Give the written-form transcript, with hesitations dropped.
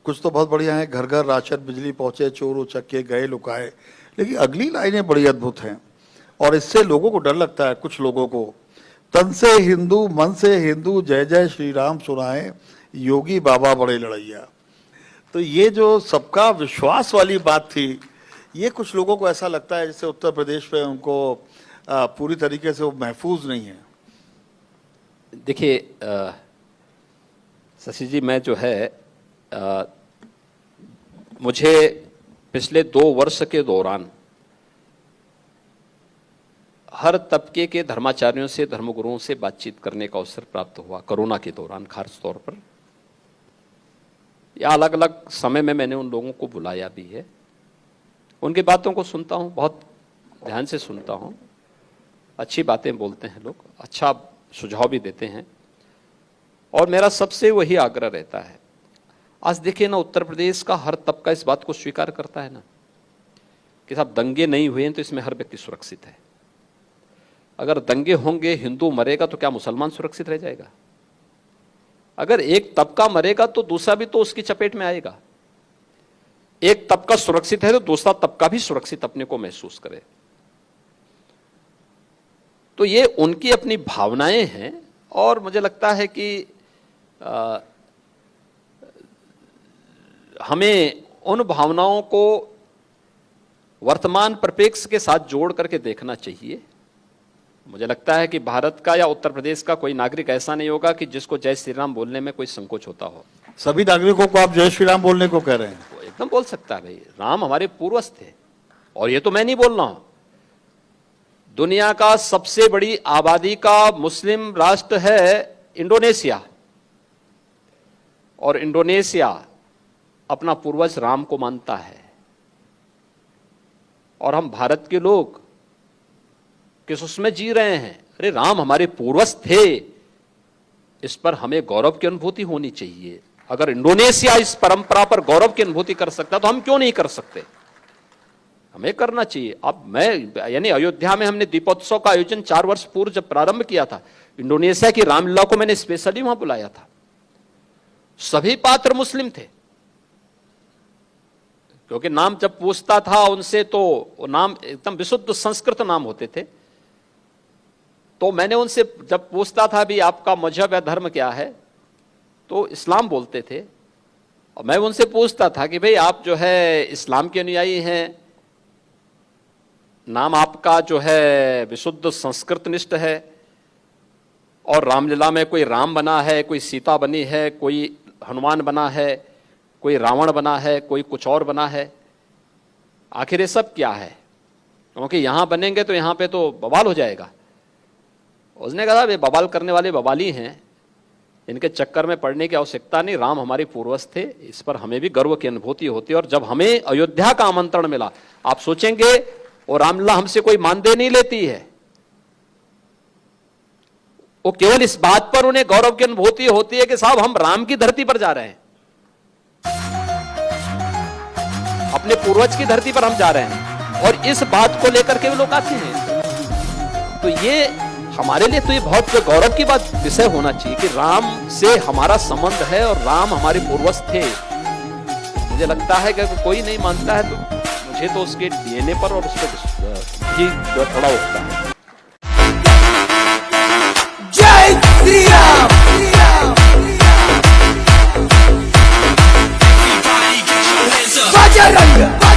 कुछ तो बहुत बढ़िया है, घर घर राशन बिजली पहुंचे, चोर उचक्के गए लुकाए, लेकिन अगली लाइनें बड़ी अद्भुत हैं और इससे लोगों को डर लगता है। कुछ लोगों को, तन से हिंदू मन से हिंदू, जय जय श्री राम सुनाए योगी बाबा बड़े लड़ैया। तो ये जो सबका विश्वास वाली बात थी, ये कुछ लोगों को ऐसा लगता है जैसे उत्तर प्रदेश में उनको पूरी तरीके से वो महफूज नहीं है। देखिए शशि जी, मैं जो है मुझे पिछले 2 वर्ष के दौरान हर तबके के धर्माचार्यों से, धर्मगुरुओं से बातचीत करने का अवसर प्राप्त हुआ। कोरोना के दौरान खास तौर पर, या अलग अलग समय में मैंने उन लोगों को बुलाया भी है। उनकी बातों को सुनता हूँ, बहुत ध्यान से सुनता हूँ। अच्छी बातें बोलते हैं लोग, अच्छा सुझाव भी देते हैं, और मेरा सबसे वही आग्रह रहता है। आज देखिए ना, उत्तर प्रदेश का हर तबका इस बात को स्वीकार करता है ना कि साहब दंगे नहीं हुए हैं तो इसमें हर व्यक्ति सुरक्षित है। अगर दंगे होंगे, हिंदू मरेगा तो क्या मुसलमान सुरक्षित रह जाएगा? अगर एक तबका मरेगा तो दूसरा भी तो उसकी चपेट में आएगा। एक तबका सुरक्षित है तो दूसरा तबका भी सुरक्षित अपने को महसूस करे। तो ये उनकी अपनी भावनाएं हैं, और मुझे लगता है कि हमें उन भावनाओं को वर्तमान परिप्रेक्ष्य के साथ जोड़ करके देखना चाहिए। मुझे लगता है कि भारत का या उत्तर प्रदेश का कोई नागरिक ऐसा नहीं होगा कि जिसको जय श्री राम बोलने में कोई संकोच होता हो। सभी नागरिकों को आप जय श्री राम बोलने को कह रहे हैं? वो एकदम बोल सकता है भाई, राम हमारे पूर्वज थे। और ये तो मैं नहीं बोल रहा हूं, दुनिया का सबसे बड़ी आबादी का मुस्लिम राष्ट्र है इंडोनेशिया, और इंडोनेशिया अपना पूर्वज राम को मानता है। और हम भारत के लोग किस उसमें जी रहे हैं? अरे राम हमारे पूर्वज थे, इस पर हमें गौरव की अनुभूति होनी चाहिए। अगर इंडोनेशिया इस परंपरा पर गौरव की अनुभूति कर सकता तो हम क्यों नहीं कर सकते? हमें करना चाहिए। अब मैं यानी अयोध्या में हमने दीपोत्सव का आयोजन 4 वर्ष पूर्व जब प्रारंभ किया था, इंडोनेशिया की रामलीला को मैंने स्पेशली वहां बुलाया था। सभी पात्र मुस्लिम थे, क्योंकि नाम जब पूछता था उनसे तो नाम एकदम विशुद्ध संस्कृत नाम होते थे। तो मैंने उनसे जब पूछता था भी आपका मजहब या धर्म क्या है, तो इस्लाम बोलते थे। और मैं उनसे पूछता था कि भाई आप जो है इस्लाम के अनुयायी हैं, नाम आपका जो है विशुद्ध संस्कृत निष्ठ है, और रामलीला में कोई राम बना है, कोई सीता बनी है, कोई हनुमान बना है, कोई रावण बना है, कोई कुछ और बना है, आखिर ये सब क्या है? क्योंकि यहां बनेंगे तो यहां पे तो बवाल हो जाएगा। उसने कहा वे बवाल करने वाले बवाली हैं, इनके चक्कर में पड़ने की आवश्यकता नहीं। राम हमारे पूर्वज थे, इस पर हमें भी गर्व की अनुभूति होती है। और जब हमें अयोध्या का आमंत्रण मिला, आप सोचेंगे और रामलीला हमसे कोई मानदेय नहीं लेती है, वो केवल इस बात पर उन्हें गौरव की अनुभूति होती है कि साहब हम राम की धरती पर जा रहे हैं, अपने पूर्वज की धरती पर हम जा रहे हैं। और इस बात को लेकर के वो लोग आते हैं। तो ये हमारे लिए तो ये बहुत गौरव की बात विषय होना चाहिए कि राम से हमारा संबंध है और राम हमारे पूर्वज थे। मुझे लगता है कि अगर कोई नहीं मानता है तो मुझे तो उसके डीएनए पर और उस पर ही थोड़ा उठता है। जय श्री राम। बजरंग